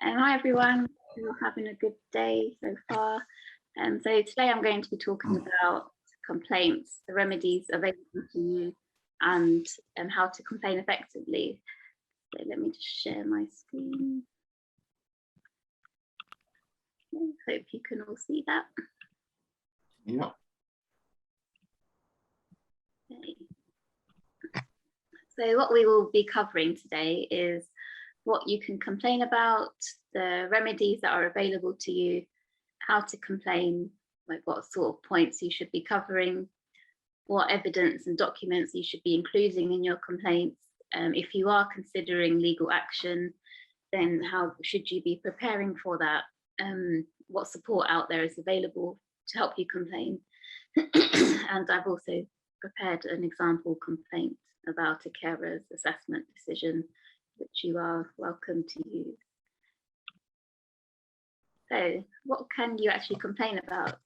Hi everyone, we're having a good day so far. So today I'm going to be talking about complaints, the remedies available to you, and how to complain effectively. So let me just share my screen. Hope you can all see that. Yeah. Okay. So what we will be covering today is what you can complain about, the remedies that are available to you, how to complain, like what sort of points you should be covering, what evidence and documents you should be including in your complaints. If you are considering legal action, then how should you be preparing for that? What support out there is available to help you complain? And I've also prepared an example complaint about a carer's assessment decision, which you are welcome to use. So what can you actually complain about?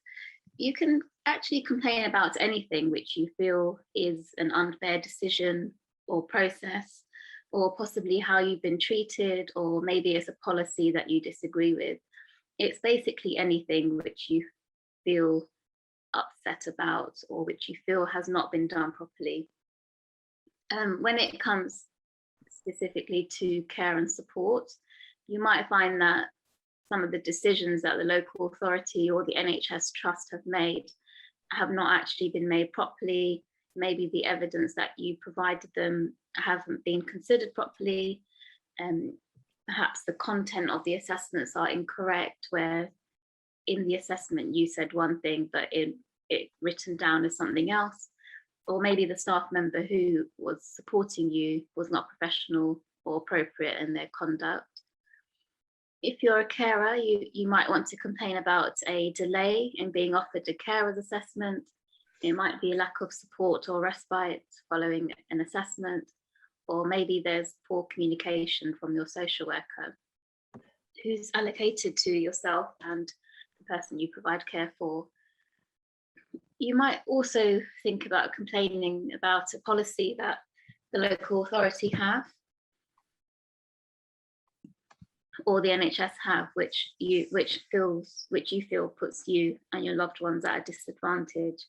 You can actually complain about anything which you feel is an unfair decision or process, or possibly how you've been treated, or maybe it's a policy that you disagree with. It's basically anything which you feel upset about or which you feel has not been done properly. When it comes specifically to care and support, you might find that some of the decisions that the local authority or the NHS trust have made have not actually been made properly. Maybe the evidence that you provided them hasn't been considered properly. Perhaps the content of the assessments are incorrect, where in the assessment you said one thing, but it written down as something else. Or maybe the staff member who was supporting you was not professional or appropriate in their conduct. If you're a carer, you might want to complain about a delay in being offered a carer's assessment. It might be a lack of support or respite following an assessment, or maybe there's poor communication from your social worker who's allocated to yourself and the person you provide care for. You might also think about complaining about a policy that the local authority have or the NHS have, which you feel puts you and your loved ones at a disadvantage.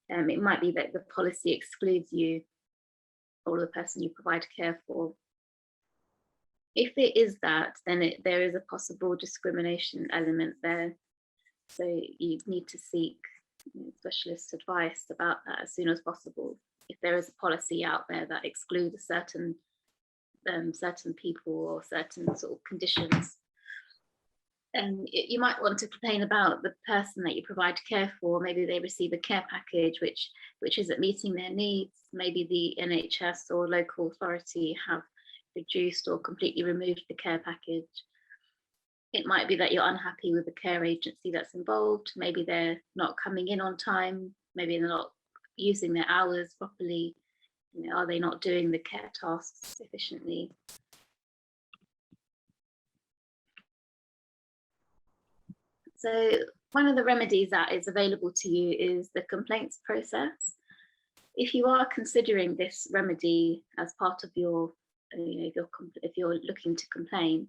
It might be that the policy excludes you or the person you provide care for. If it is that, then there is a possible discrimination element there. So you need to seek specialist advice about that as soon as possible. If there is a policy out there that excludes certain people or certain sort of conditions, you might want to complain about the person that you provide care for. Maybe they receive a care package which isn't meeting their needs. Maybe the NHS or local authority have reduced or completely removed the care package. It might be that you're unhappy with the care agency that's involved. Maybe they're not coming in on time. Maybe they're not using their hours properly. Are they not doing the care tasks efficiently? So one of the remedies that is available to you is the complaints process. If you are considering this remedy as part of your, if you're looking to complain,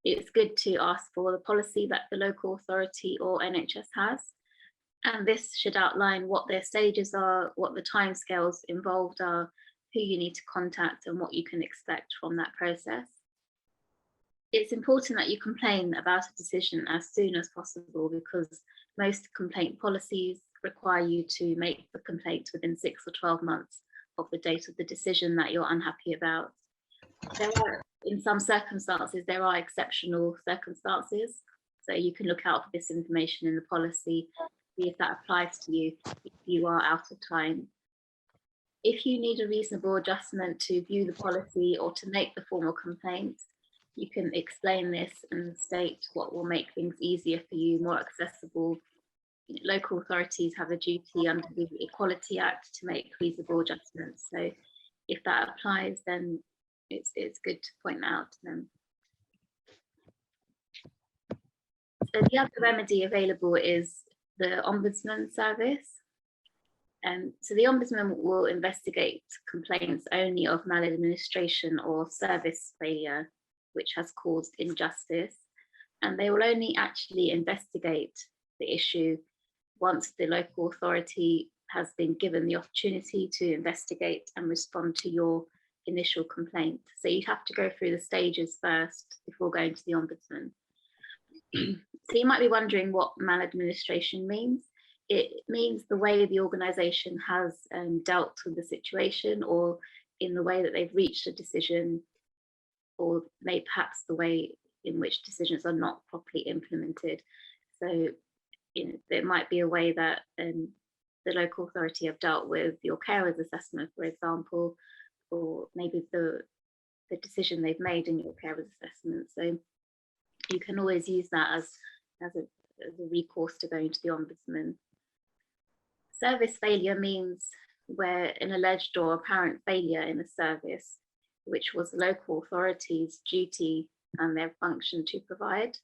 it's good to ask for the policy that the local authority or NHS has. And this should outline what their stages are, what the timescales involved are, who you need to contact, and what you can expect from that process. It's important that you complain about a decision as soon as possible, because most complaint policies require you to make the complaint within 6 or 12 months of the date of the decision that you're unhappy about. In some circumstances, there are exceptional circumstances. So you can look out for this information in the policy, see if that applies to you if you are out of time. If you need a reasonable adjustment to view the policy or to make the formal complaint, you can explain this and state what will make things easier for you, more accessible. Local authorities have a duty under the Equality Act to make reasonable adjustments. So if that applies, then it's good to point that out to them. So the other remedy available is the ombudsman service. So the ombudsman will investigate complaints only of maladministration or service failure, which has caused injustice. and they will only actually investigate the issue once the local authority has been given the opportunity to investigate and respond to your initial complaint. So you have to go through the stages first before going to the ombudsman. So you might be wondering what maladministration means. It means the way the organisation has dealt with the situation, or in the way that they've reached a decision, or maybe perhaps the way in which decisions are not properly implemented. So there might be a way that the local authority have dealt with your carer's assessment, for example, or maybe the decision they've made in your carer's assessment. So you can always use that as a recourse to going to the ombudsman. Service failure means where an alleged or apparent failure in a service, which was the local authority's duty and their function to provide.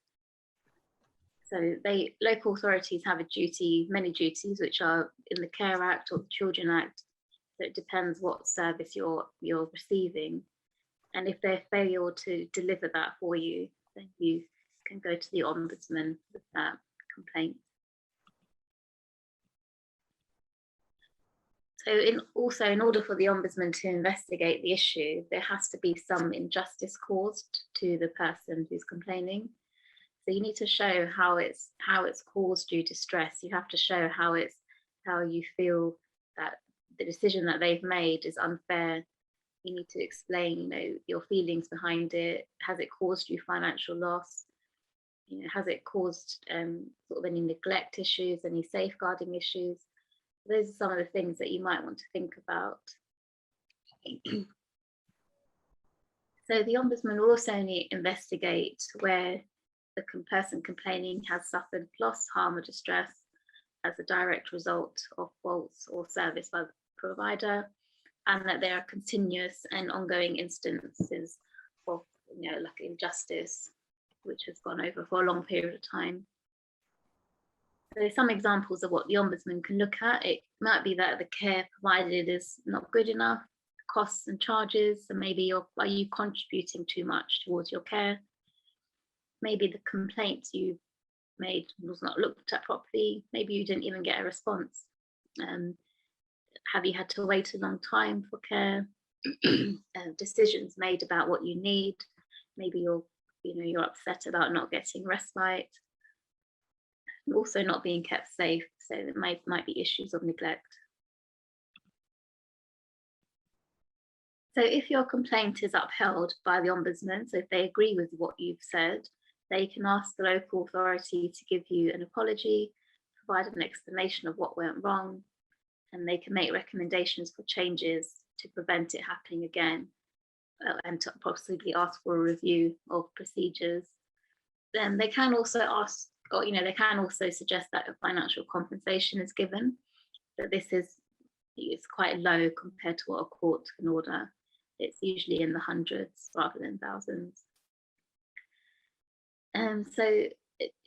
So local authorities have a duty, many duties, which are in the Care Act or the Children Act. So it depends what service you're receiving. And if they fail to deliver that for you, then you can go to the ombudsman with that complaint. So in order for the ombudsman to investigate the issue, there has to be some injustice caused to the person who's complaining. So you need to show how it's caused you distress. You have to show how you feel that the decision that they've made is unfair. You need to explain, your feelings behind it. Has it caused you financial loss? Has it caused sort of any neglect issues, any safeguarding issues? Those are some of the things that you might want to think about. So the ombudsman will also only investigate where the person complaining has suffered loss, harm, or distress as a direct result of faults or service by the provider, and that there are continuous and ongoing instances of, like injustice, which has gone over for a long period of time. So some examples of what the ombudsman can look at. It might be that the care provided is not good enough, costs and charges, and maybe are you contributing too much towards your care? Maybe the complaint you made was not looked at properly. Maybe you didn't even get a response. Have you had to wait a long time for care? Decisions made about what you need. Maybe you're upset about not getting respite. Also not being kept safe, so there might be issues of neglect. So if your complaint is upheld by the ombudsman, so if they agree with what you've said, they can ask the local authority to give you an apology, provide an explanation of what went wrong, and they can make recommendations for changes to prevent it happening again, and to possibly ask for a review of procedures. Then they can also ask, or they can also suggest that a financial compensation is given, but it's quite low compared to what a court can order. It's usually in the hundreds rather than thousands. So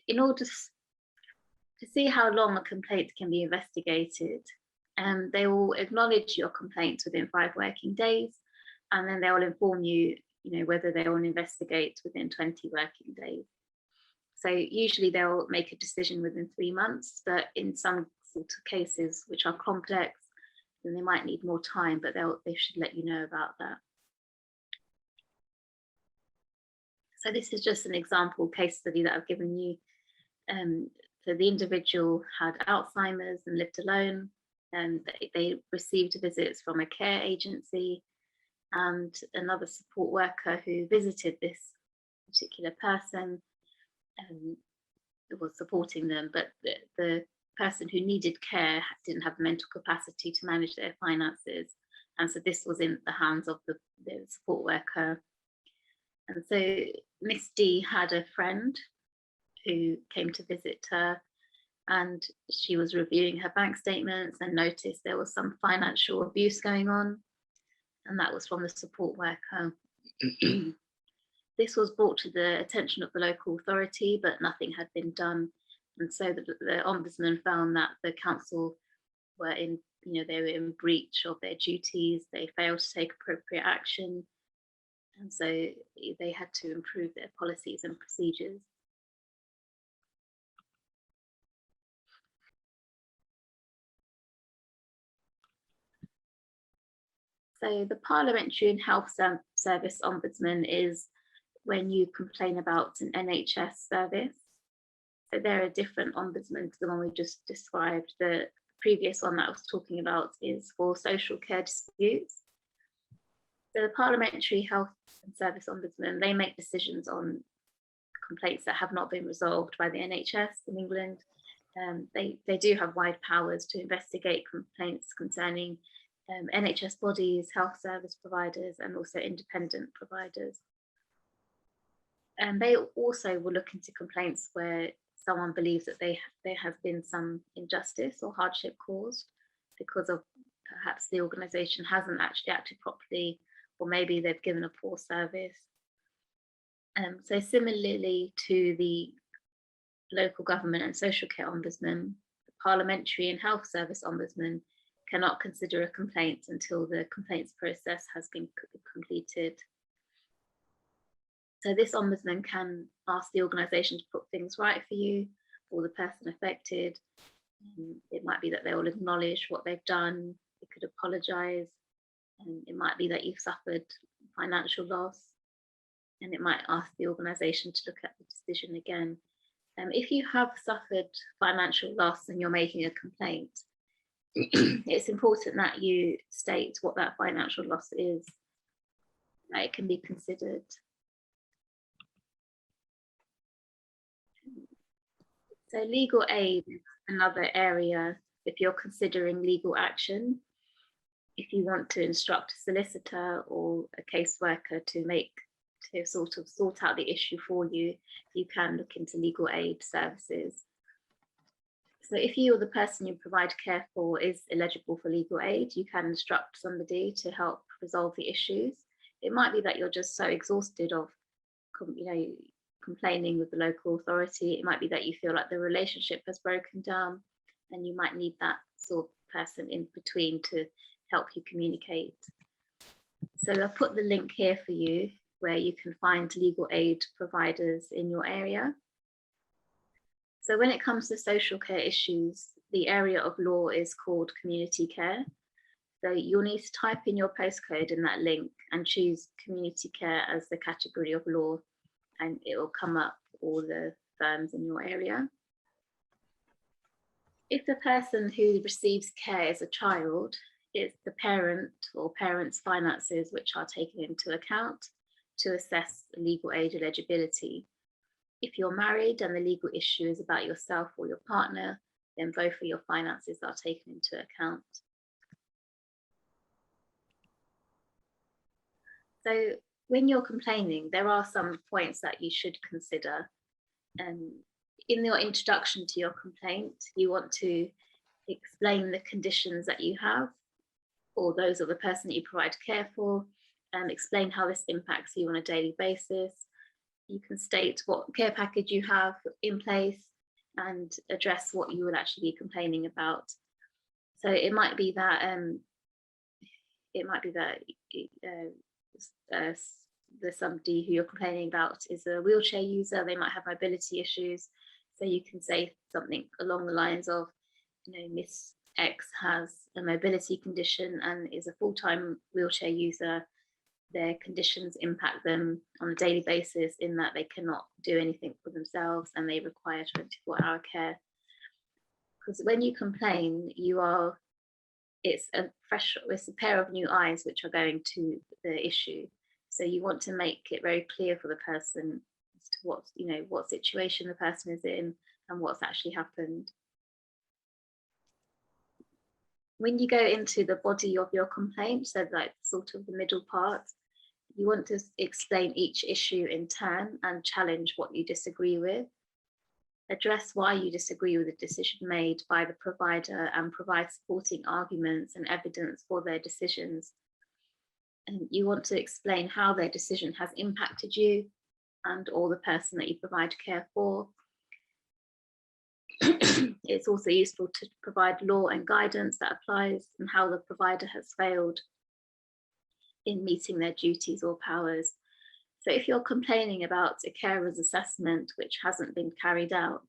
in order to see how long a complaint can be investigated, they will acknowledge your complaint within 5 working days, and then they will inform you, whether they will investigate within 20 working days. So usually they'll make a decision within 3 months, but in some sort of cases which are complex, then they might need more time, but they should let you know about that. So this is just an example case study that I've given you. So the individual had Alzheimer's and lived alone, and they received visits from a care agency and another support worker who visited this particular person was supporting them, but the person who needed care didn't have the mental capacity to manage their finances, and so this was in the hands of the support worker. And so Miss D had a friend who came to visit her, and she was reviewing her bank statements and noticed there was some financial abuse going on, and that was from the support worker. This was brought to the attention of the local authority, but nothing had been done. And so the ombudsman found that the council were in breach of their duties. They failed to take appropriate action. And so they had to improve their policies and procedures. So the Parliamentary and Health Service Ombudsman is when you complain about an NHS service. So there are different ombudsmen to the one we just described. The previous one that I was talking about is for social care disputes. So the Parliamentary Health and Service Ombudsman, they make decisions on complaints that have not been resolved by the NHS in England. They do have wide powers to investigate complaints concerning NHS bodies, health service providers, and also independent providers. And they also will look into complaints where someone believes that there has been some injustice or hardship caused because of perhaps the organisation hasn't actually acted properly, or maybe they've given a poor service. So similarly to the local government and social care ombudsman, the Parliamentary and Health Service Ombudsman cannot consider a complaint until the complaints process has been completed. So this ombudsman can ask the organisation to put things right for you or the person affected. It might be that they will acknowledge what they've done, they could apologise, and it might be that you've suffered financial loss, and it might ask the organisation to look at the decision again. If you have suffered financial loss and you're making a complaint, it's important that you state what that financial loss is, that it can be considered. So legal aid is another area if you're considering legal action. If you want to instruct a solicitor or a caseworker to sort out the issue for you, you can look into legal aid services. So if you or the person you provide care for is eligible for legal aid, you can instruct somebody to help resolve the issues. It might be that you're just so exhausted of, complaining with the local authority. It might be that you feel like the relationship has broken down, and you might need that sort of person in between to help you communicate. So I'll put the link here for you where you can find legal aid providers in your area. So when it comes to social care issues, the area of law is called community care. So you'll need to type in your postcode in that link and choose community care as the category of law, and it will come up all the firms in your area. If the person who receives care is a child, it's the parent or parents' finances which are taken into account to assess legal aid eligibility. If you're married and the legal issue is about yourself or your partner, then both of your finances are taken into account. So when you're complaining, there are some points that you should consider. In your introduction to your complaint, you want to explain the conditions that you have or those of the person that you provide care for, and explain how this impacts you on a daily basis. You can state what care package you have in place and address what you would actually be complaining about. So it might be that there's somebody who you're complaining about is a wheelchair user. They might have mobility issues. So you can say something along the lines of, Miss X has a mobility condition and is a full-time wheelchair user. Their conditions impact them on a daily basis in that they cannot do anything for themselves and they require 24-hour care. Because when you complain, it's a pair of new eyes which are going to the issue. So you want to make it very clear for the person as to what situation the person is in and what's actually happened. When you go into the body of your complaint, so like sort of the middle part, you want to explain each issue in turn and challenge what you disagree with. Address why you disagree with the decision made by the provider and provide supporting arguments and evidence for their decisions. And you want to explain how their decision has impacted you and or the person that you provide care for. It's also useful to provide law and guidance that applies and how the provider has failed in meeting their duties or powers. So if you're complaining about a carer's assessment which hasn't been carried out,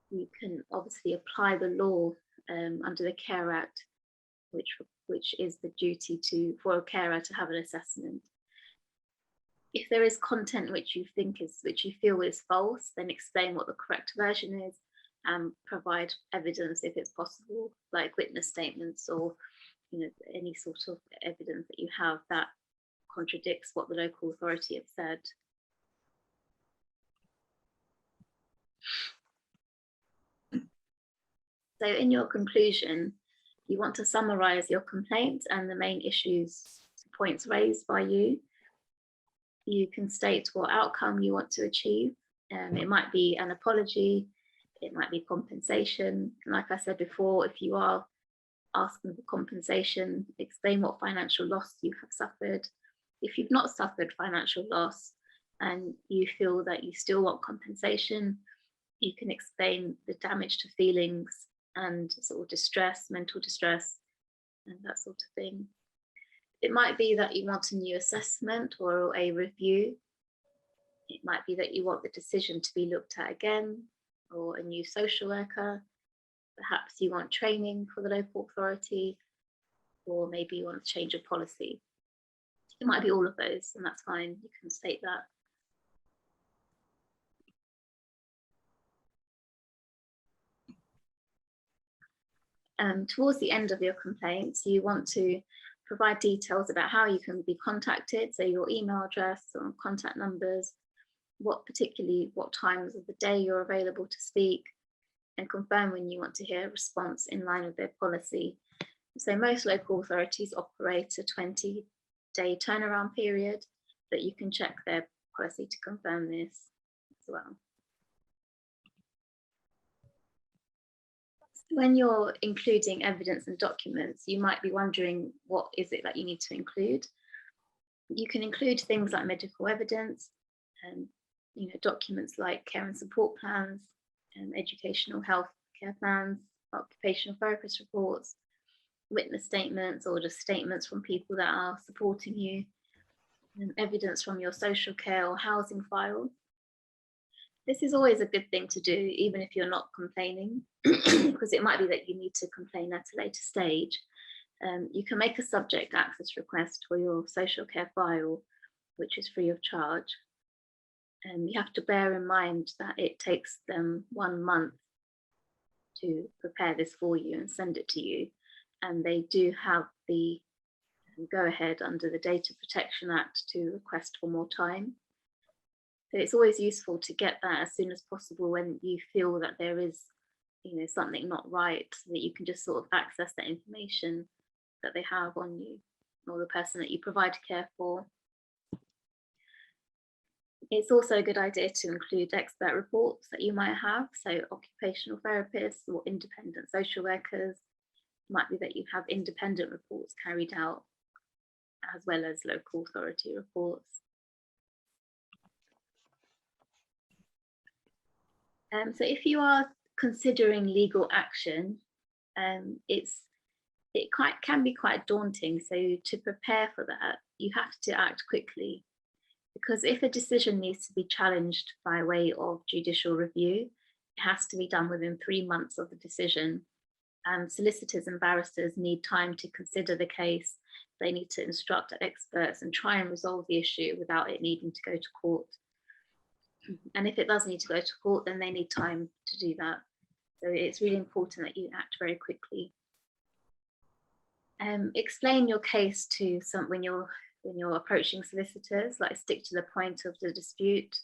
you can obviously apply the law under the Care Act, which which is the duty for a carer to have an assessment. If there is content which you feel is false, then explain what the correct version is and provide evidence if it's possible, like witness statements or any sort of evidence that you have that contradicts what the local authority have said. So in your conclusion, you want to summarize your complaint and the main points raised by you. You can state what outcome you want to achieve. It might be an apology, it might be compensation. And like I said before, if you are asking for compensation, explain what financial loss you have suffered. If you've not suffered financial loss and you feel that you still want compensation, you can explain the damage to feelings and sort of distress, mental distress, and that sort of thing. It might be that you want a new assessment or a review. It might be that you want the decision to be looked at again, or a new social worker. Perhaps you want training for the local authority, or maybe you want to change a policy. It might be all of those, and that's fine. You can state that. Towards the end of your complaints, you want to provide details about how you can be contacted, so your email address or contact numbers, what times of the day you're available to speak, and confirm when you want to hear a response in line with their policy. So most local authorities operate a 20-day turnaround period, but you can check their policy to confirm this as well. When you're including evidence and documents, you might be wondering, what is it that you need to include? You can include things like medical evidence, and documents like care and support plans, educational health care plans, occupational therapist reports, witness statements, or just statements from people that are supporting you, and evidence from your social care or housing file. This is always a good thing to do, even if you're not complaining, because it might be that you need to complain at a later stage. You can make a subject access request for your social care file, which is free of charge. You have to bear in mind that it takes them 1 month to prepare this for you and send it to you. And they do have the go ahead under the Data Protection Act to request for more time. So it's always useful to get that as soon as possible when you feel that there is, something not right, so that you can just sort of access that information that they have on you or the person that you provide care for. It's also a good idea to include expert reports that you might have, so occupational therapists or independent social workers. It might be that you have independent reports carried out as well as local authority reports. So if you are considering legal action, it can be quite daunting. So to prepare for that, you have to act quickly, because if a decision needs to be challenged by way of judicial review, it has to be done within 3 months of the decision. And solicitors and barristers need time to consider the case. They need to instruct experts and try and resolve the issue without it needing to go to court. And if it does need to go to court, then they need time to do that. So it's really important that you act very quickly. Explain your case to when you're approaching solicitors, like stick to the point of the dispute.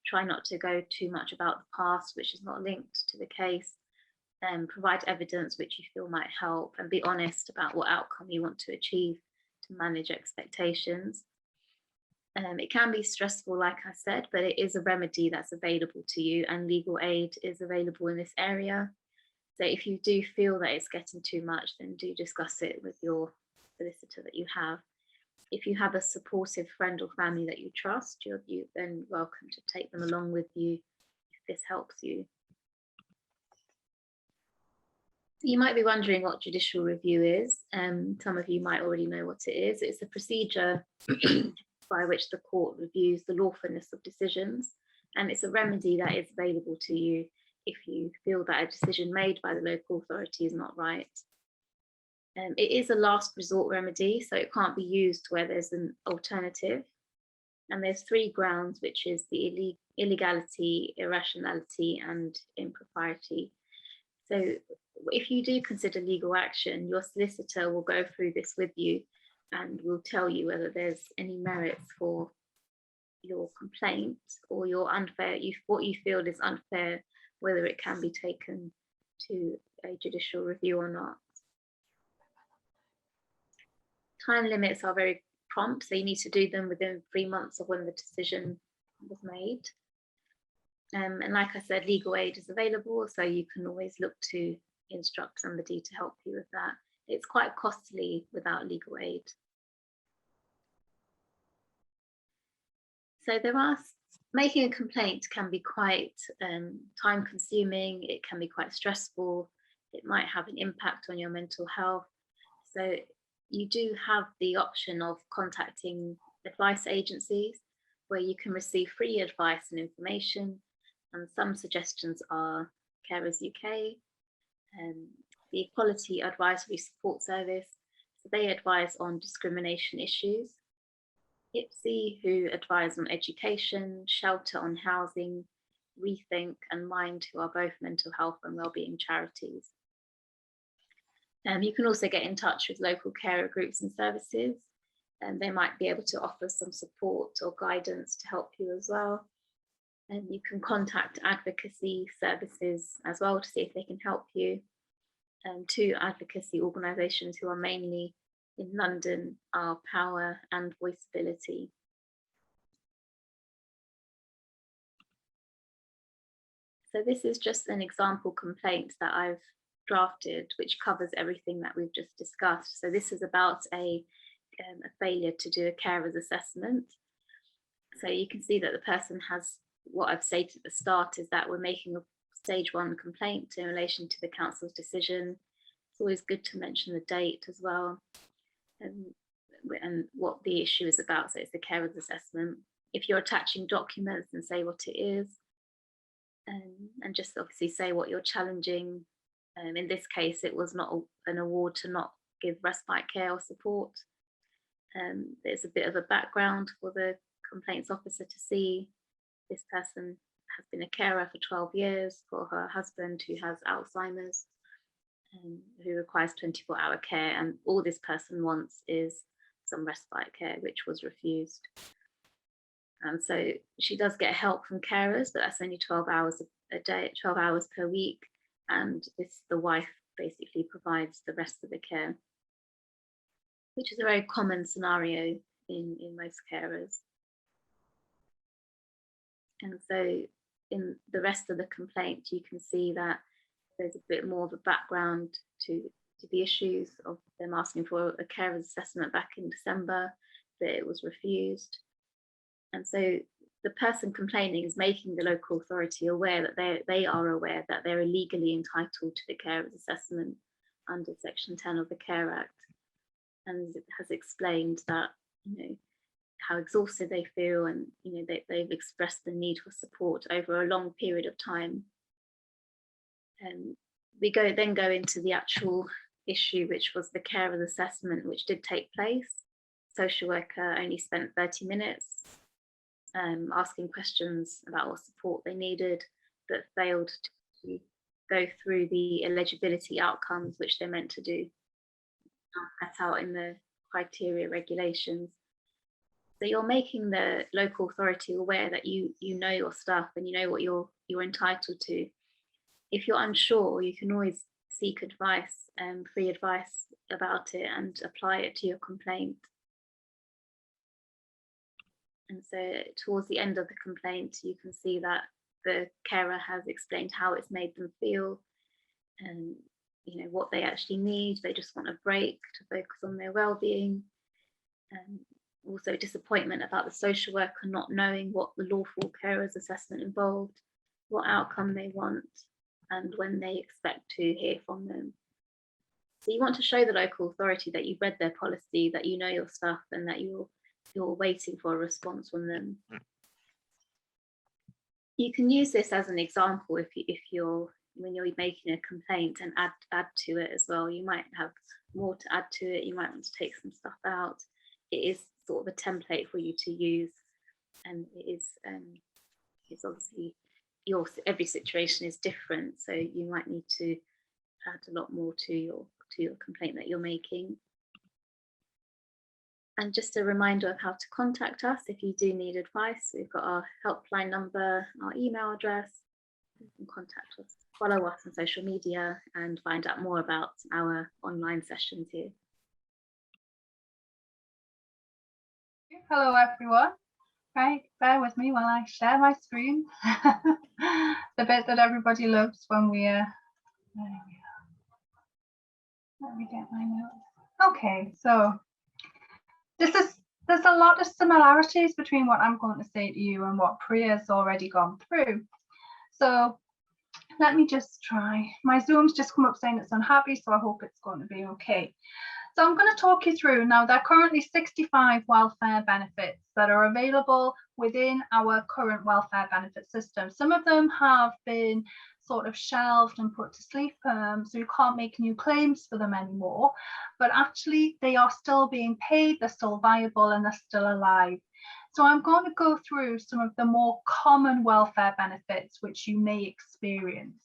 Try not to go too much about the past, which is not linked to the case. Provide evidence which you feel might help, and be honest about what outcome you want to achieve to manage expectations. It can be stressful, like I said, but it is a remedy that's available to you, and legal aid is available in this area. So if you do feel that it's getting too much, then do discuss it with your solicitor that you have. If you have a supportive friend or family that you trust, you're then welcome to take them along with you if this helps you. You might be wondering what judicial review is. Some of you might already know what it is. It's a procedure by which the court reviews the lawfulness of decisions, and it's a remedy that is available to you if you feel that a decision made by the local authority is not right. It is a last resort remedy, so it can't be used where there's an alternative. And there's 3 grounds, which is the illegality, irrationality, and impropriety. So if you do consider legal action, your solicitor will go through this with you and will tell you whether there's any merits for your complaint or your what you feel is unfair, whether it can be taken to a judicial review or not. Time limits are very prompt, so you need to do them within 3 months of when the decision was made. And like I said, legal aid is available, so you can always look to instruct somebody to help you with that. It's quite costly without legal aid. So making a complaint can be quite time consuming, it can be quite stressful, it might have an impact on your mental health. So you do have the option of contacting advice agencies where you can receive free advice and information. And some suggestions are Carers UK, the Equality Advisory Support Service. So they advise on discrimination issues. IPSI, who advise on education, Shelter on housing, Rethink and Mind, who are both mental health and wellbeing charities. You can also get in touch with local carer groups and services, and they might be able to offer some support or guidance to help you as well. And you can contact advocacy services as well to see if they can help you. 2 advocacy organisations who are mainly in London are Power and Voiceability. So this is just an example complaint that I've drafted, which covers everything that we've just discussed. So this is about a failure to do a carer's assessment. So you can see that the person has, what I've stated at the start is that we're making a stage 1 complaint in relation to the council's decision. It's always good to mention the date as well, and what the issue is about. So it's the carer's assessment. If you're attaching documents, then say what it is, and just obviously say what you're challenging. In this case, it was not an award to not give respite care or support. There's a bit of a background for the complaints officer to see. This person has been a carer for 12 years for her husband who has Alzheimer's, who requires 24-hour care, and all this person wants is some respite care, which was refused. And so she does get help from carers, but that's only 12 hours a day, 12 hours per week, and the wife basically provides the rest of the care, which is a very common scenario in most carers. And so in the rest of the complaint, you can see that there's a bit more of a background to the issues of them asking for a carer's assessment back in December, that it was refused. And so the person complaining is making the local authority aware that they are aware that they're illegally entitled to the carer's assessment under Section 10 of the Care Act, and has explained that, how exhausted they feel, and they've expressed the need for support over a long period of time. And we then go into the actual issue, which was the carer's assessment, which did take place. Social worker only spent 30 minutes asking questions about what support they needed, but failed to go through the eligibility outcomes, which they're meant to do, set out in the criteria regulations. So you're making the local authority aware that you know your stuff and you know what you're entitled to. If you're unsure, you can always seek advice, free advice about it, and apply it to your complaint. And so towards the end of the complaint, you can see that the carer has explained how it's made them feel, and what they actually need. They just want a break to focus on their well-being. Also disappointment about the social worker not knowing what the lawful carer's assessment involved, what outcome they want, and when they expect to hear from them. So you want to show the local authority that you've read their policy, that you know your stuff, and that you're waiting for a response from them. You can use this as an example when you're making a complaint, and add to it as well. You might have more to add to it, you might want to take some stuff out. It is sort of a template for you to use, and it is it's obviously every situation is different, so you might need to add a lot more to your complaint that you're making. And just a reminder of how to contact us if you do need advice. We've got our helpline number, our email address. You can contact us, follow us on social media, and find out more about our online sessions here. Hello everyone. Right, bear with me while I share my screen. The bit that everybody loves when we there we are. Let me get my notes. Okay, so there's a lot of similarities between what I'm going to say to you and what Priya's already gone through. So let me just try. My Zoom's just come up saying it's unhappy, so I hope it's going to be okay. So I'm going to talk you through now. There are currently 65 welfare benefits that are available within our current welfare benefit system. Some of them have been sort of shelved and put to sleep, so you can't make new claims for them anymore, but actually they are still being paid, they're still viable, and they're still alive. So I'm going to go through some of the more common welfare benefits which you may experience.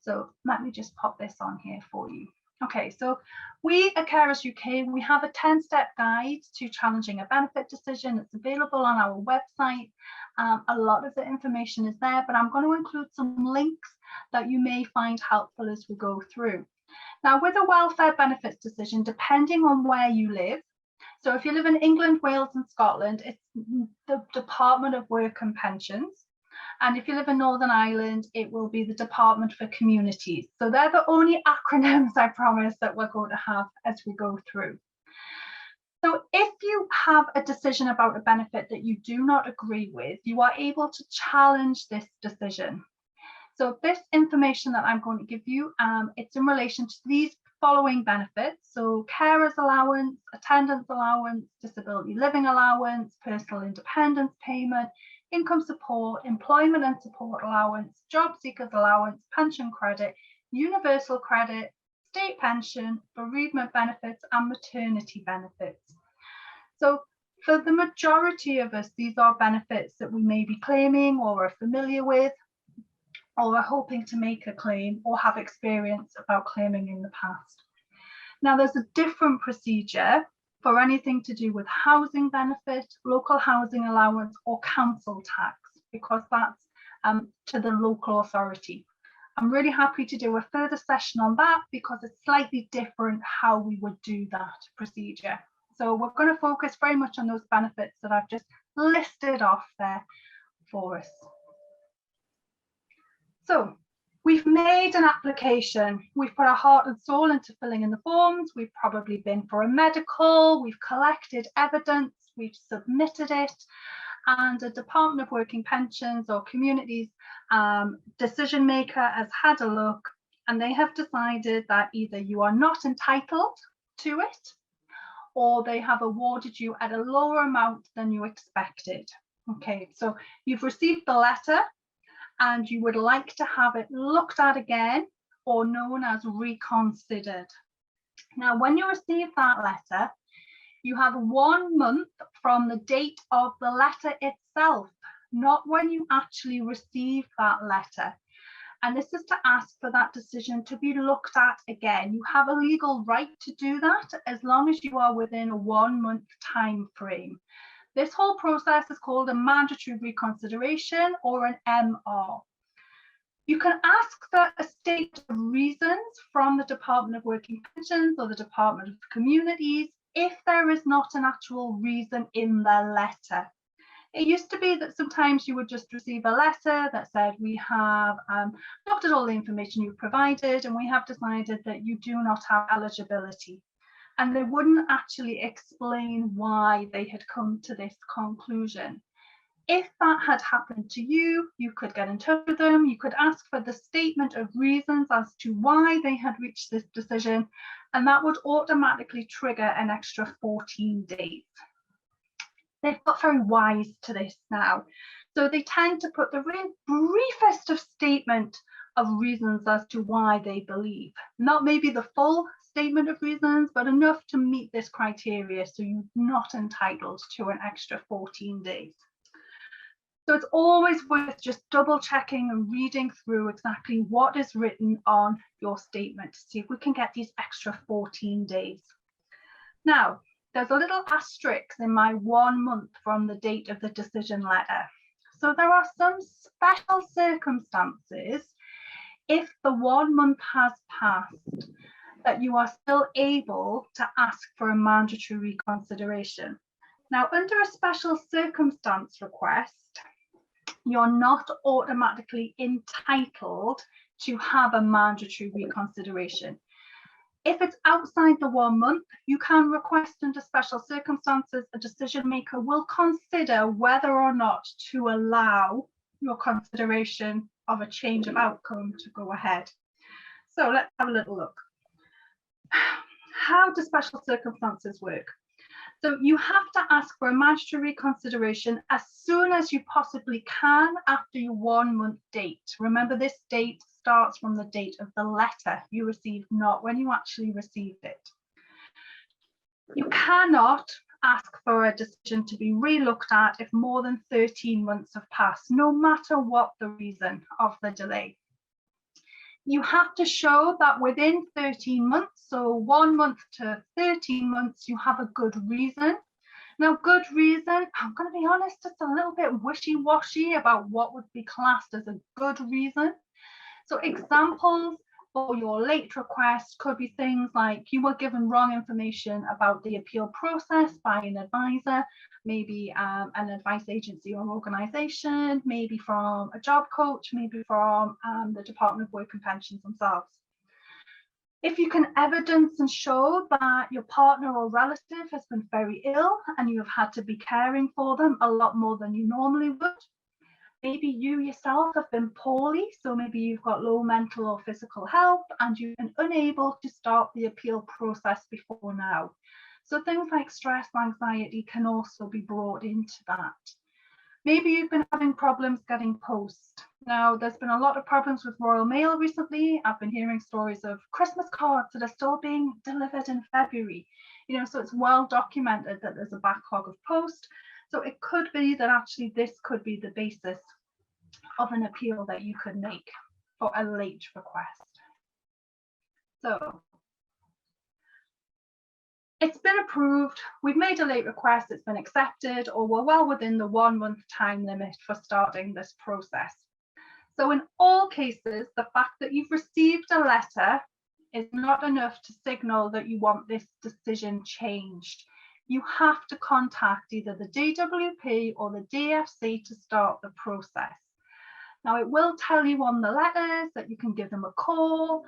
So let me just pop this on here for you. Okay, so we at Carers UK, we have a 10-step guide to challenging a benefit decision. It's available on our website. A lot of the information is there, but I'm going to include some links that you may find helpful as we go through. Now, with a welfare benefits decision, depending on where you live, so if you live in England, Wales and Scotland, it's the Department of Work and Pensions. And if you live in Northern Ireland, it will be the Department for Communities. So they're the only acronyms, I promise, that we're going to have as we go through. So if you have a decision about a benefit that you do not agree with, you are able to challenge this decision. So this information that I'm going to give you, it's in relation to these following benefits. So carers allowance, attendance allowance, disability living allowance, personal independence payment, income support, employment and support allowance, job seekers allowance, pension credit, universal credit, state pension, bereavement benefits and maternity benefits. So for the majority of us, these are benefits that we may be claiming or are familiar with, or are hoping to make a claim or have experience about claiming in the past. Now there's a different procedure for anything to do with housing benefit, local housing allowance or council tax, because that's to the local authority. I'm really happy to do a further session on that because it's slightly different how we would do that procedure. So we're going to focus very much on those benefits that I've just listed off there for us. So we've made an application, we've put our heart and soul into filling in the forms, we've probably been for a medical, we've collected evidence, we've submitted it, and a Department of Work and Pensions or Communities decision maker has had a look, and they have decided that either you are not entitled to it or they have awarded you at a lower amount than you expected. Okay, so you've received the letter and you would like to have it looked at again, or known as reconsidered. Now, when you receive that letter, you have 1 month from the date of the letter itself, not when you actually receive that letter. And this is to ask for that decision to be looked at again. You have a legal right to do that as long as you are within a 1 month time frame. This whole process is called a mandatory reconsideration or an MR. You can ask for a statement of reasons from the Department of Work and Pensions or the Department of Communities if there is not an actual reason in the letter. It used to be that sometimes you would just receive a letter that said, we have looked at all the information you've provided and we have decided that you do not have eligibility. And they wouldn't actually explain why they had come to this conclusion. If that had happened to you, you could get in touch with them, you could ask for the statement of reasons as to why they had reached this decision, and that would automatically trigger an extra 14 days. They've got very wise to this now. So they tend to put the really briefest of statement of reasons as to why they believe. Not maybe the full statement of reasons, but enough to meet this criteria so you're not entitled to an extra 14 days. So it's always worth just double checking and reading through exactly what is written on your statement to see if we can get these extra 14 days. Now, there's a little asterisk in my 1 month from the date of the decision letter. So there are some special circumstances if the 1 month has passed that you are still able to ask for a mandatory reconsideration. Now, under a special circumstance request, you're not automatically entitled to have a mandatory reconsideration. If it's outside the 1 month, you can request under special circumstances, a decision maker will consider whether or not to allow your consideration of a change of outcome to go ahead. So let's have a little look. How do special circumstances work? So you have to ask for a mandatory reconsideration as soon as you possibly can after your 1 month date. Remember, this date starts from the date of the letter you received, not when you actually received it. You cannot ask for a decision to be re-looked at if more than 13 months have passed, no matter what the reason of the delay. You have to show that within 13 months, so 1 month to 13 months, you have a good reason. Now, good reason, I'm going to be honest, it's a little bit wishy-washy about what would be classed as a good reason. So examples for your late request could be things like you were given wrong information about the appeal process by an advisor, maybe an advice agency or organisation, maybe from a job coach, maybe from the Department of Work and Pensions themselves. If you can evidence and show that your partner or relative has been very ill and you have had to be caring for them a lot more than you normally would, maybe you yourself have been poorly, so maybe you've got low mental or physical health and you've been unable to start the appeal process before now. So things like stress, anxiety can also be brought into that. Maybe you've been having problems getting post. Now, there's been a lot of problems with Royal Mail recently. I've been hearing stories of Christmas cards that are still being delivered in February. You know, so it's well documented that there's a backlog of post. So it could be that actually this could be the basis of an appeal that you could make for a late request. So it's been approved, we've made a late request, it's been accepted, or we're well within the 1 month time limit for starting this process. So in all cases, the fact that you've received a letter is not enough to signal that you want this decision changed. You have to contact either the DWP or the DFC to start the process. Now, it will tell you on the letters that you can give them a call.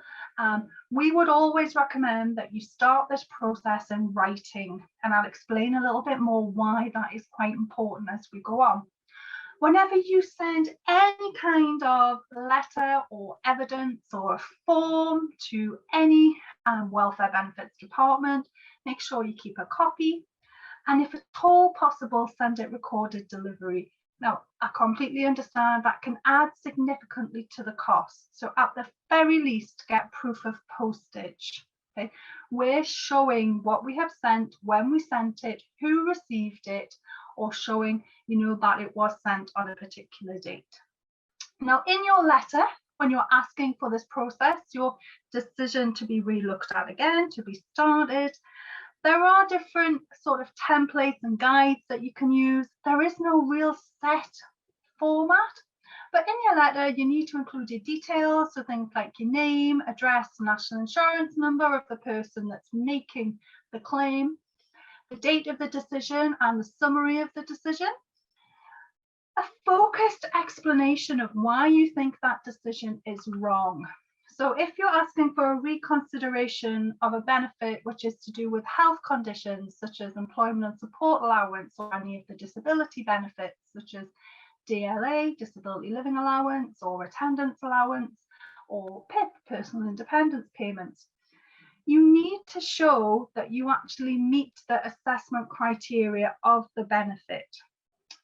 We would always recommend that you start this process in writing, and I'll explain a little bit more why that is quite important as we go on. Whenever you send any kind of letter or evidence or a form to any welfare benefits department, make sure you keep a copy. And if at all possible, send it recorded delivery. Now, I completely understand that can add significantly to the cost. So at the very least, get proof of postage. Okay? We're showing what we have sent, when we sent it, who received it, or showing, you know, that it was sent on a particular date. Now, in your letter, when you're asking for this process, your decision to be re-looked at again, to be started, there are different sort of templates and guides that you can use. There is no real set format, but in your letter, you need to include your details, so things like your name, address, national insurance number of the person that's making the claim, the date of the decision and the summary of the decision, a focused explanation of why you think that decision is wrong. So if you're asking for a reconsideration of a benefit which is to do with health conditions such as employment and support allowance, or any of the disability benefits such as DLA, disability living allowance, or attendance allowance, or PIP, personal independence payments, you need to show that you actually meet the assessment criteria of the benefit.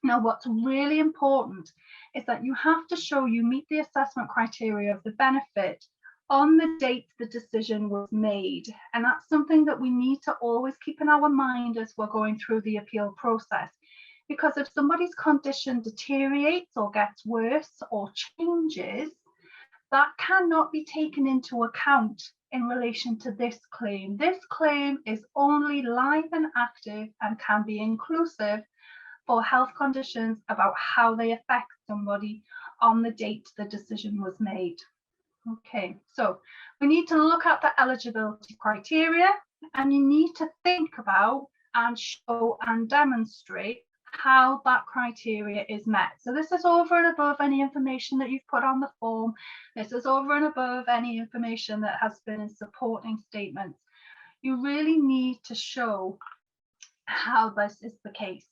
Now, what's really important is that you have to show you meet the assessment criteria of the benefit on the date the decision was made. And that's something that we need to always keep in our mind as we're going through the appeal process. Because if somebody's condition deteriorates or gets worse or changes, that cannot be taken into account in relation to this claim. This claim is only live and active and can be inclusive for health conditions about how they affect somebody on the date the decision was made. Okay, so we need to look at the eligibility criteria, and you need to think about and show and demonstrate how that criteria is met. So this is over and above any information that you've put on the form. This is over and above any information that has been in supporting statements. You really need to show how this is the case.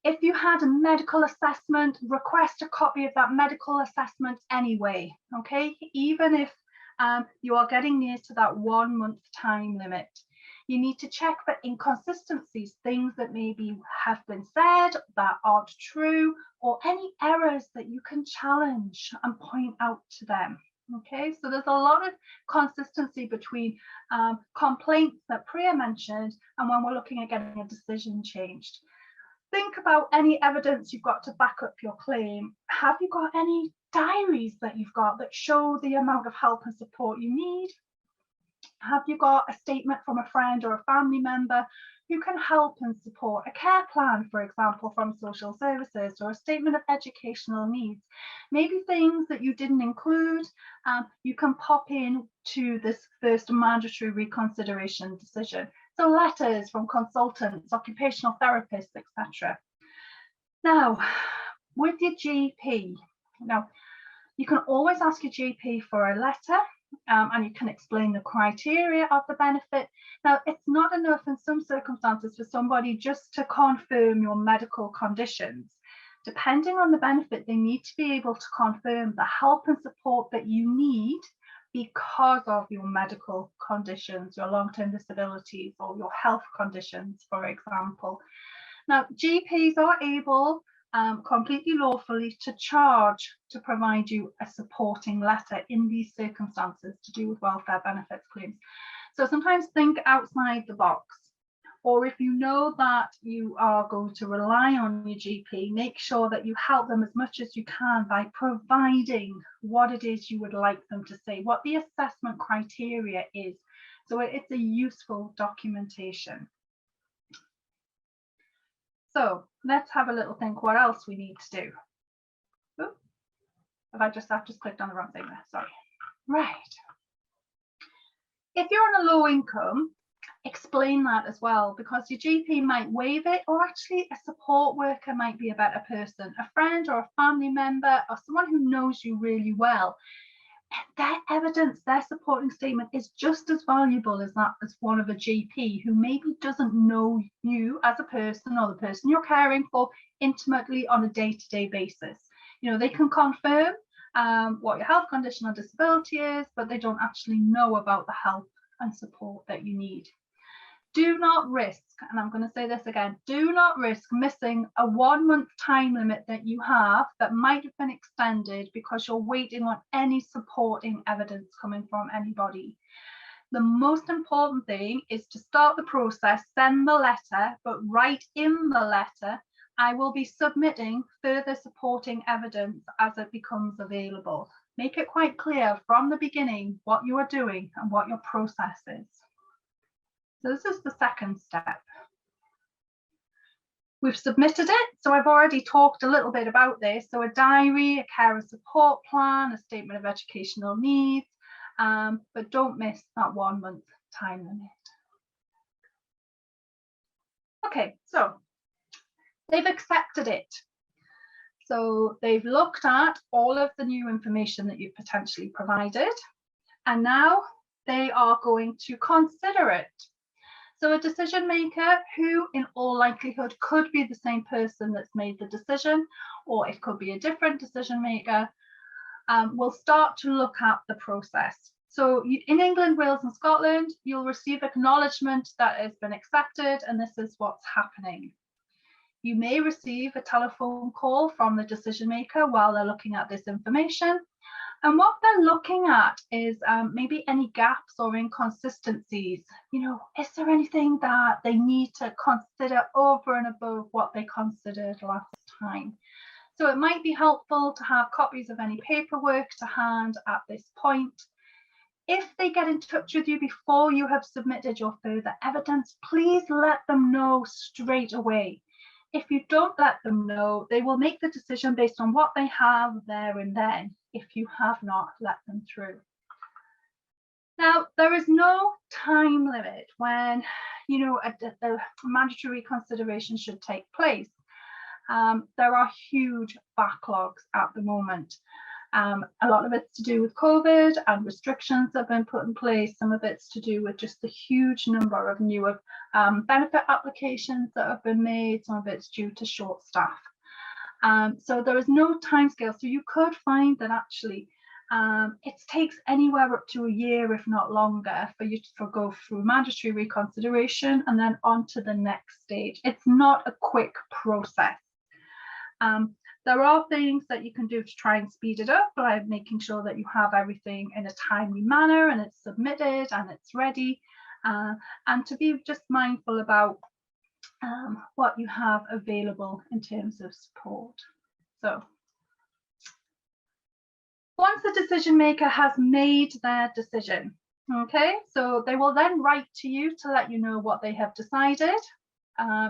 If you had a medical assessment, request a copy of that medical assessment anyway, okay? Even if you are getting near to that 1 month time limit. You need to check for inconsistencies, things that maybe have been said that aren't true, or any errors that you can challenge and point out to them. Okay, so there's a lot of consistency between complaints that Priya mentioned and when we're looking at getting a decision changed. Think about any evidence you've got to back up your claim. Have you got any diaries that you've got that show the amount of help and support you need? Have you got a statement from a friend or a family member who can help and support? A care plan, for example, from social services, or a statement of educational needs. Maybe things that you didn't include, you can pop in to this first mandatory reconsideration decision. So letters from consultants, occupational therapists, etc. Now, with your GP, now you can always ask your GP for a letter, and you can explain the criteria of the benefit. Now, it's not enough in some circumstances for somebody just to confirm your medical conditions. Depending on the benefit, they need to be able to confirm the help and support that you need because of your medical conditions, your long-term disabilities, or your health conditions, for example. Now, GPs are able completely lawfully to charge to provide you a supporting letter in these circumstances to do with welfare benefits claims. So sometimes think outside the box, or if you know that you are going to rely on your GP, make sure that you help them as much as you can by providing what it is you would like them to say, what the assessment criteria is. So it's a useful documentation. So let's have a little think what else we need to do. Ooh, I've just clicked on the wrong thing there, sorry. Right. If you're on a low income, explain that as well, because your GP might waive it, or actually a support worker might be a better person, a friend or a family member or someone who knows you really well. Their evidence, their supporting statement is just as valuable as that as one of a GP who maybe doesn't know you as a person or the person you're caring for intimately on a day-to-day basis. You know, they can confirm what your health condition or disability is, but they don't actually know about the help and support that you need. Do not risk, and I'm going to say this again, do not risk missing a 1 month time limit that you have that might have been extended because you're waiting on any supporting evidence coming from anybody. The most important thing is to start the process, send the letter, but write in the letter, I will be submitting further supporting evidence as it becomes available. Make it quite clear from the beginning what you are doing and what your process is. So this is the second step. We've submitted it, so I've already talked a little bit about this. So a diary, a carer support plan, a statement of educational needs, but don't miss that 1 month time limit. Okay, so they've accepted it. So they've looked at all of the new information that you've potentially provided, and now they are going to consider it. So a decision maker who in all likelihood could be the same person that's made the decision, or it could be a different decision maker, will start to look at the process. So in England, Wales and Scotland, you'll receive acknowledgement that has been accepted and this is what's happening. You may receive a telephone call from the decision maker while they're looking at this information. And what they're looking at is maybe any gaps or inconsistencies. You know, is there anything that they need to consider over and above what they considered last time? So it might be helpful to have copies of any paperwork to hand at this point. If they get in touch with you before you have submitted your further evidence, please let them know straight away. If you don't let them know, they will make the decision based on what they have there and then, if you have not let them through. Now, there is no time limit when, you know, a mandatory reconsideration should take place. There are huge backlogs at the moment. A lot of it's to do with COVID and restrictions that have been put in place. Some of it's to do with just the huge number of new benefit applications that have been made. Some of it's due to short staff. So there is no timescale. So you could find that actually it takes anywhere up to a year, if not longer, for you to go through mandatory reconsideration and then on to the next stage. It's not a quick process. There are things that you can do to try and speed it up by making sure that you have everything in a timely manner and it's submitted and it's ready, and to be just mindful about what you have available in terms of support. So once the decision maker has made their decision, okay, so they will then write to you to let you know what they have decided.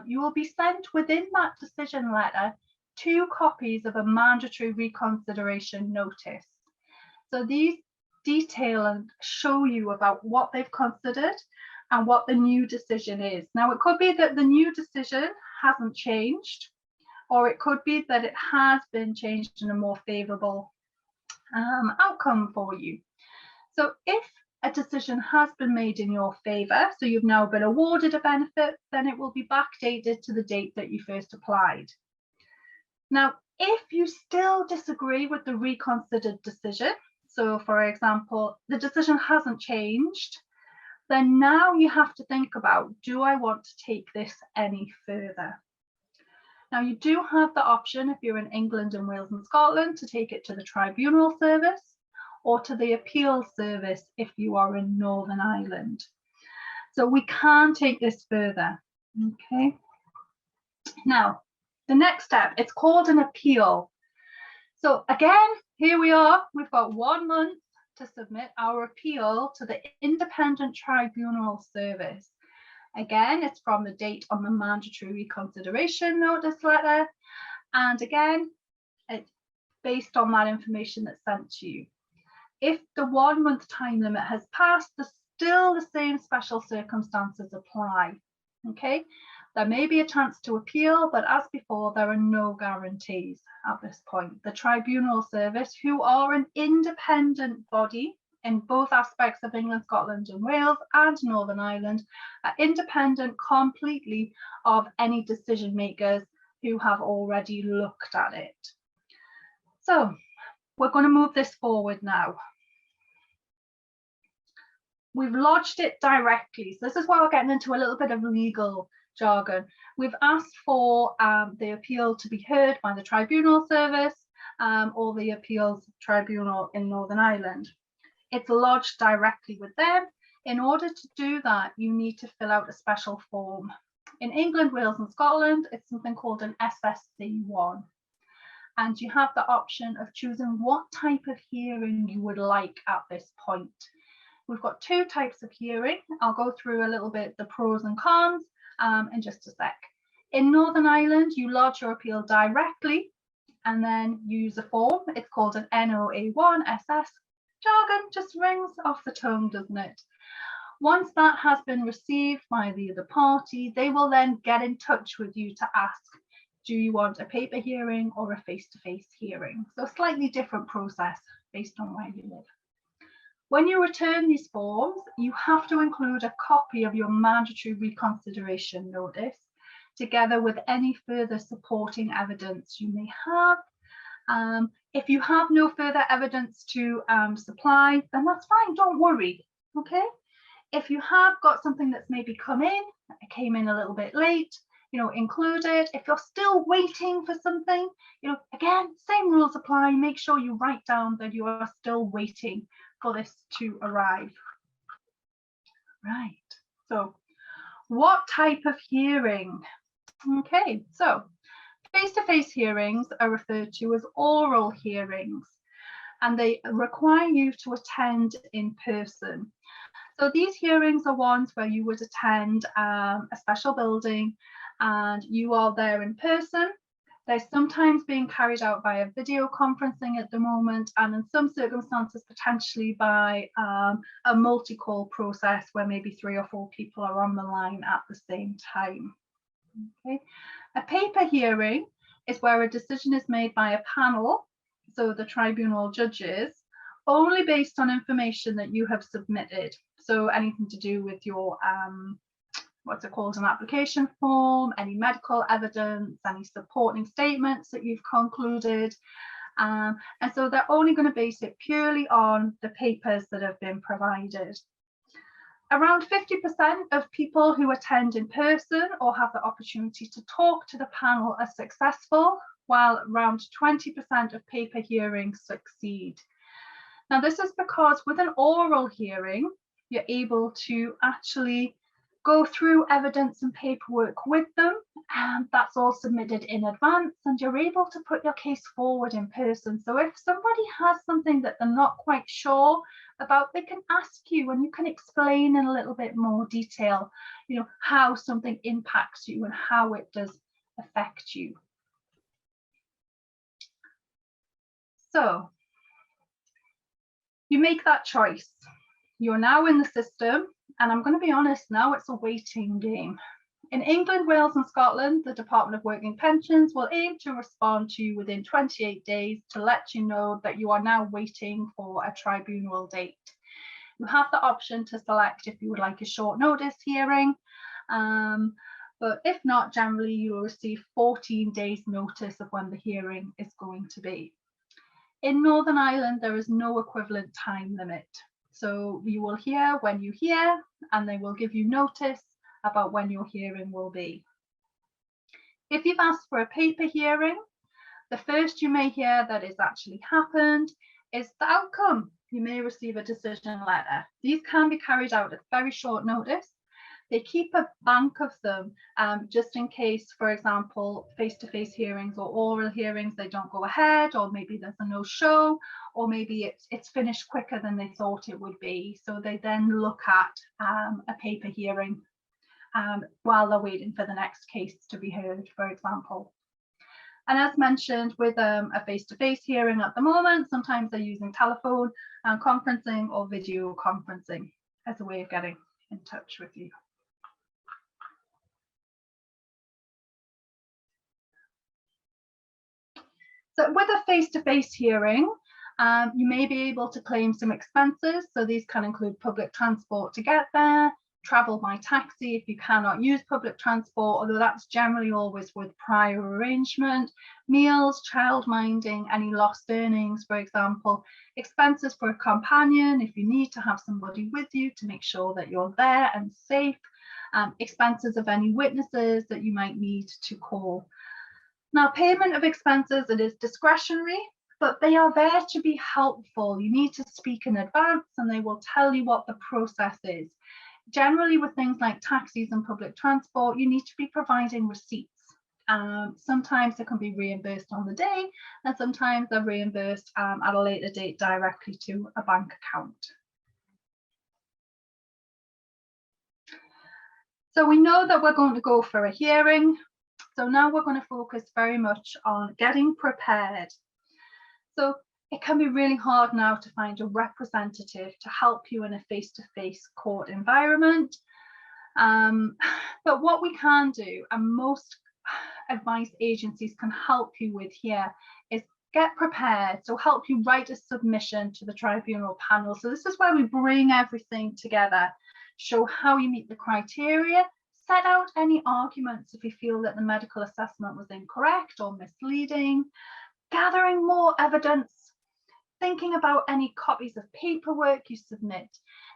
You will be sent within that decision letter 2 copies of a mandatory reconsideration notice. So these detail and show you about what they've considered and what the new decision is. Now, it could be that the new decision hasn't changed, or it could be that it has been changed in a more favourable outcome for you. So if a decision has been made in your favour, so you've now been awarded a benefit, then it will be backdated to the date that you first applied. Now, if you still disagree with the reconsidered decision, so for example, the decision hasn't changed, then now you have to think about, do I want to take this any further? Now, you do have the option, if you're in England and Wales and Scotland, to take it to the tribunal service or to the appeals service if you are in Northern Ireland. So we can take this further, okay? Now, the next step, it's called an appeal. So again, here we are, we've got 1 month to submit our appeal to the independent tribunal service. Again, it's from the date on the mandatory reconsideration notice letter. And again, it's based on that information that's sent to you. If the 1 month time limit has passed, still the same special circumstances apply, okay? There may be a chance to appeal, but as before, there are no guarantees at this point. The tribunal service, who are an independent body in both aspects of England, Scotland and Wales and Northern Ireland, are independent completely of any decision makers who have already looked at it. So we're going to move this forward now. We've lodged it directly. So this is why we're getting into a little bit of legal jargon. We've asked for the appeal to be heard by the tribunal service or the appeals tribunal in Northern Ireland. It's lodged directly with them. In order to do that, you need to fill out a special form. In England, Wales and Scotland, it's something called an SSC1. And you have the option of choosing what type of hearing you would like at this point. We've got 2 types of hearing. I'll go through a little bit the pros and cons in just a sec. In Northern Ireland, you lodge your appeal directly and then use a form. It's called an NOA1 SS. Jargon just rings off the tongue, doesn't it? Once that has been received by the other party, they will then get in touch with you to ask, do you want a paper hearing or a face-to-face hearing? So a slightly different process based on where you live. When you return these forms, you have to include a copy of your mandatory reconsideration notice, together with any further supporting evidence you may have. If you have no further evidence to supply, then that's fine, don't worry, okay? If you have got something that's maybe come in, it came in a little bit late, included. If you're still waiting for something, again, same rules apply. Make sure you write down that you are still waiting for this to arrive. Right, so what type of hearing? Okay, so face-to-face hearings are referred to as oral hearings, and they require you to attend in person. So these hearings are ones where you would attend a special building and you are there in person. They're sometimes being carried out via video conferencing at the moment, and in some circumstances potentially by a multi-call process where maybe 3 or 4 people are on the line at the same time. Okay. A paper hearing is where a decision is made by a panel, so the tribunal judges, only based on information that you have submitted. So anything to do with your what's it called, an application form, any medical evidence, any supporting statements that you've concluded. And so they're only going to base it purely on the papers that have been provided. Around 50% of people who attend in person or have the opportunity to talk to the panel are successful, while around 20% of paper hearings succeed. Now, this is because with an oral hearing, you're able to actually go through evidence and paperwork with them, and that's all submitted in advance, and you're able to put your case forward in person. So if somebody has something that they're not quite sure about, they can ask you and you can explain in a little bit more detail, how something impacts you and how it does affect you. So you make that choice. You're now in the system, and I'm going to be honest, now it's a waiting game. In England, Wales and Scotland, the Department of Work and Pensions will aim to respond to you within 28 days to let you know that you are now waiting for a tribunal date. You have the option to select if you would like a short notice hearing, but if not, generally you will receive 14 days notice of when the hearing is going to be. In Northern Ireland, there is no equivalent time limit. So you will hear when you hear, and they will give you notice about when your hearing will be. If you've asked for a paper hearing, the first you may hear that it's actually happened is the outcome. You may receive a decision letter. These can be carried out at very short notice. They keep a bank of them just in case, for example, face-to-face hearings or oral hearings, they don't go ahead, or maybe there's a no-show, or maybe it's finished quicker than they thought it would be. So they then look at a paper hearing while they're waiting for the next case to be heard, for example. And as mentioned, with a face-to-face hearing at the moment, sometimes they're using telephone conferencing or video conferencing as a way of getting in touch with you. So with a face-to-face hearing, you may be able to claim some expenses. So these can include public transport to get there, travel by taxi if you cannot use public transport, although that's generally always with prior arrangement, meals, childminding, any lost earnings, for example, expenses for a companion if you need to have somebody with you to make sure that you're there and safe, expenses of any witnesses that you might need to call. Now, payment of expenses, it is discretionary, but they are there to be helpful. You need to speak in advance and they will tell you what the process is. Generally, with things like taxis and public transport, you need to be providing receipts. Sometimes they can be reimbursed on the day, and sometimes they're reimbursed at a later date directly to a bank account. So we know that we're going to go for a hearing. So now we're going to focus very much on getting prepared. So it can be really hard now to find a representative to help you in a face-to-face court environment. But what we can do, and most advice agencies can help you with here, is get prepared. So help you write a submission to the tribunal panel. So this is where we bring everything together, show how you meet the criteria, set out any arguments if you feel that the medical assessment was incorrect or misleading, gathering more evidence, thinking about any copies of paperwork you submit,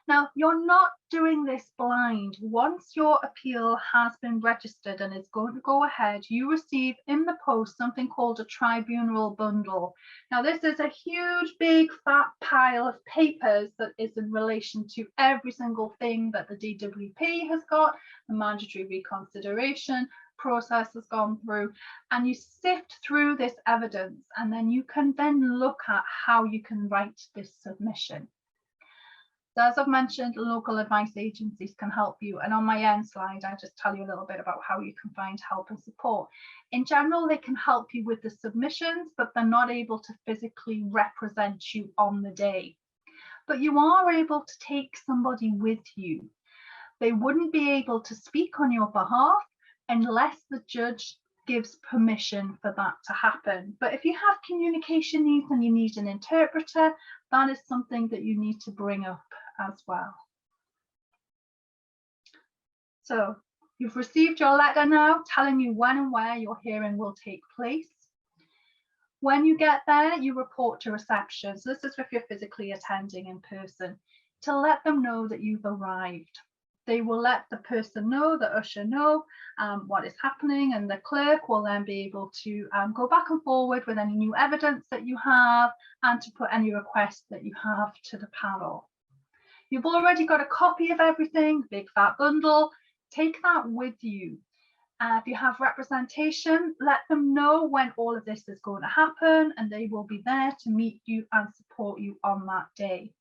Now, you're not doing this blind. Once your appeal has been registered and is going to go ahead, you receive in the post something called a tribunal bundle. Now, this is a huge, big, fat pile of papers that is in relation to every single thing that the DWP has got, the mandatory reconsideration process has gone through, and you sift through this evidence, and then you can then look at how you can write this submission. So as I've mentioned, local advice agencies can help you. And on my end slide, I just tell you a little bit about how you can find help and support. In general, they can help you with the submissions, but they're not able to physically represent you on the day. But you are able to take somebody with you. They wouldn't be able to speak on your behalf unless the judge gives permission for that to happen. But if you have communication needs and you need an interpreter, that is something that you need to bring up as well. So you've received your letter now telling you when and where your hearing will take place. When you get there, you report to reception. So this is if you're physically attending in person, to let them know that you've arrived. They will let the person know, the usher know what is happening, and the clerk will then be able to go back and forward with any new evidence that you have and to put any requests that you have to the panel. You've already got a copy of everything, big fat bundle, take that with you. If you have representation, let them know when all of this is going to happen, and they will be there to meet you and support you on that day.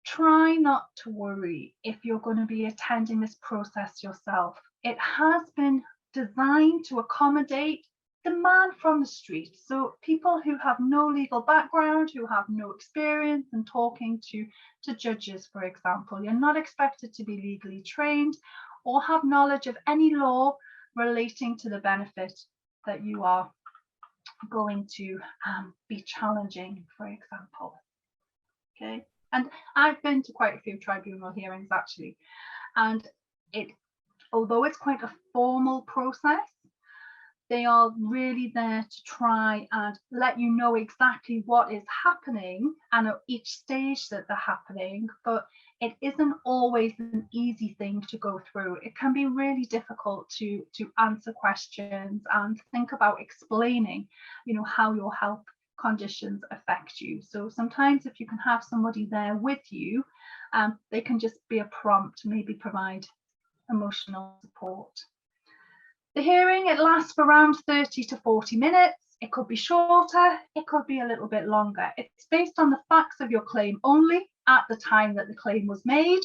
Try not to worry if you're going to be attending this process yourself. It has been designed to accommodate demand from the street. So people who have no legal background, who have no experience in talking to judges, for example. You're not expected to be legally trained or have knowledge of any law relating to the benefit that you are going to be challenging, for example. Okay. And I've been to quite a few tribunal hearings actually, and although it's quite a formal process, they are really there to try and let you know exactly what is happening and at each stage that they're happening, but it isn't always an easy thing to go through. It can be really difficult to answer questions and think about explaining, how your health conditions affect you. So sometimes if you can have somebody there with you, they can just be a prompt, maybe provide emotional support. The hearing, it lasts for around 30 to 40 minutes. It could be shorter, it could be a little bit longer. It's based on the facts of your claim only at the time that the claim was made,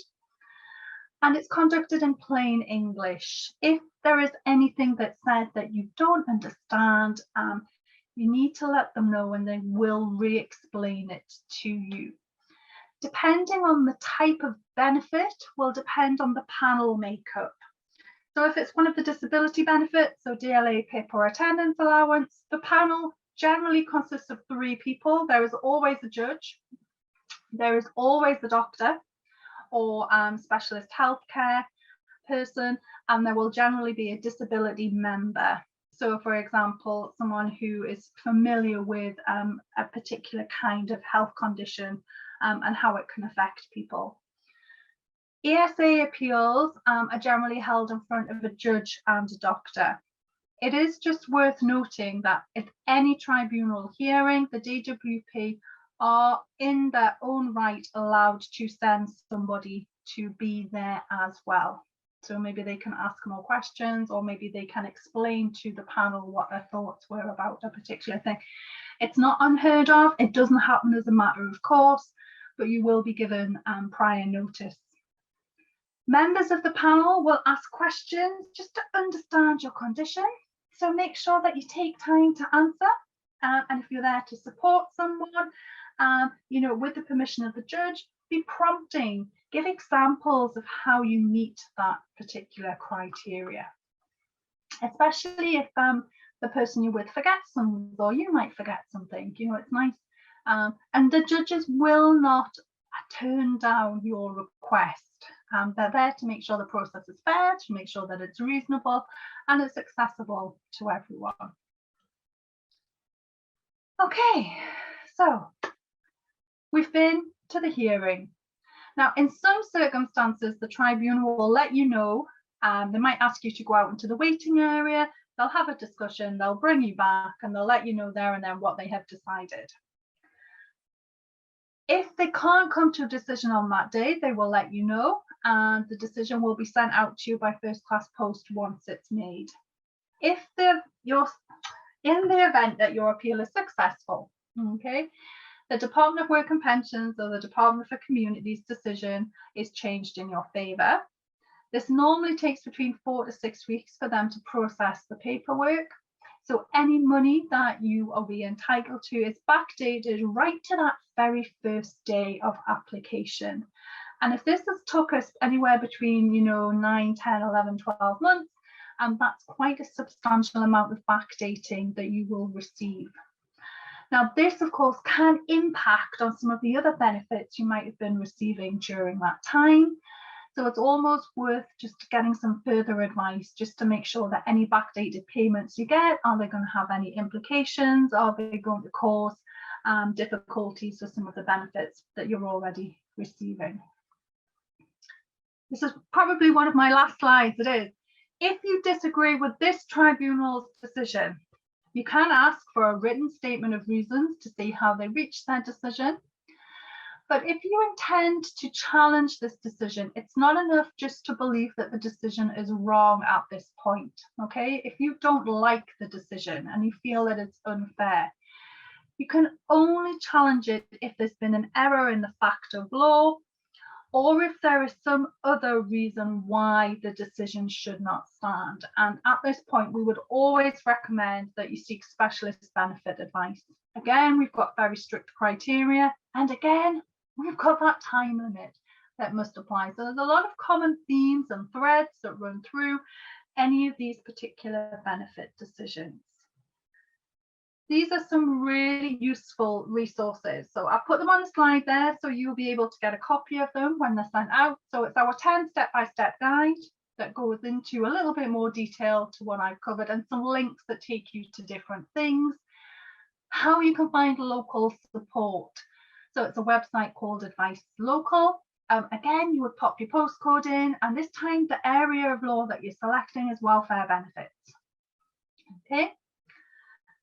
and it's conducted in plain English. If there is anything that's said that you don't understand, you need to let them know and they will re-explain it to you. Depending on the type of benefit will depend on the panel makeup. So if it's one of the disability benefits, so DLA, PIP or attendance allowance, the panel generally consists of 3 people. There is always a judge, there is always the doctor or specialist healthcare person, and there will generally be a disability member. So for example, someone who is familiar with a particular kind of health condition and how it can affect people. ESA appeals are generally held in front of a judge and a doctor. It is just worth noting that at any tribunal hearing, the DWP are in their own right allowed to send somebody to be there as well. So maybe they can ask more questions, or maybe they can explain to the panel what their thoughts were about a particular thing. It's not unheard of. It doesn't happen as a matter of course, but you will be given prior notice. Members of the panel will ask questions just to understand your condition. So make sure that you take time to answer. And if you're there to support someone, with the permission of the judge, be prompting, give examples of how you meet that particular criteria. Especially if the person you're with forgets something, or you might forget something, it's nice. And the judges will not turn down your request. They're there to make sure the process is fair, to make sure that it's reasonable and it's accessible to everyone. Okay, so we've been to the hearing. Now, in some circumstances, the tribunal will let you know. They might ask you to go out into the waiting area. They'll have a discussion, they'll bring you back, and they'll let you know there and then what they have decided. If they can't come to a decision on that day, they will let you know, and the decision will be sent out to you by first-class post once it's made. If in the event that your appeal is successful, okay, the Department of Work and Pensions or the Department for Communities decision is changed in your favour. This normally takes between 4 to 6 weeks for them to process the paperwork. So any money that you will be entitled to is backdated right to that very first day of application. And if this has took us anywhere between, 9, 10, 11, 12 months, that's quite a substantial amount of backdating that you will receive. Now, this, of course, can impact on some of the other benefits you might have been receiving during that time. So it's almost worth just getting some further advice just to make sure that any backdated payments you get, are they going to have any implications? Are they going to cause difficulties for some of the benefits that you're already receiving? This is probably one of my last slides. It is. If you disagree with this tribunal's decision, you can ask for a written statement of reasons to see how they reached their decision. But if you intend to challenge this decision, it's not enough just to believe that the decision is wrong at this point, okay? If you don't like the decision and you feel that it's unfair, you can only challenge it if there's been an error in the fact of law, or if there is some other reason why the decision should not stand. And at this point, we would always recommend that you seek specialist benefit advice. Again, we've got very strict criteria, and again, we've got that time limit that must apply. So there's a lot of common themes and threads that run through any of these particular benefit decisions. These are some really useful resources. So I'll put them on the slide there so you'll be able to get a copy of them when they're sent out. So it's our 10 step-by-step guide that goes into a little bit more detail to what I've covered, and some links that take you to different things, how you can find local support. So it's a website called Advice Local. Again, you would pop your postcode in, and this time the area of law that you're selecting is welfare benefits. Okay.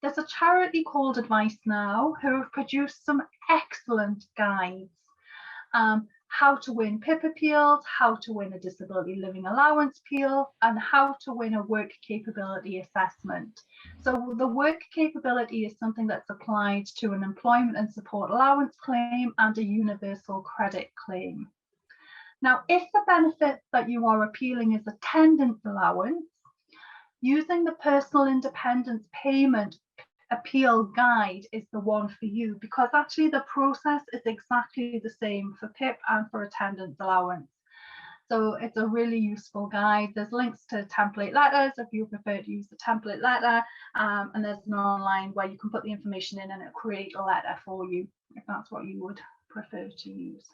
There's a charity called Advice Now who have produced some excellent guides. How to win PIP appeals, how to win a disability living allowance appeal, and how to win a work capability assessment. So the work capability is something that's applied to an employment and support allowance claim and a universal credit claim. Now, if the benefit that you are appealing is attendance allowance, using the personal independence payment appeal guide is the one for you, because actually the process is exactly the same for PIP and for attendance allowance. So it's a really useful guide. There's links to template letters if you prefer to use the template letter, and there's an online where you can put the information in and it'll create a letter for you if that's what you would prefer to use.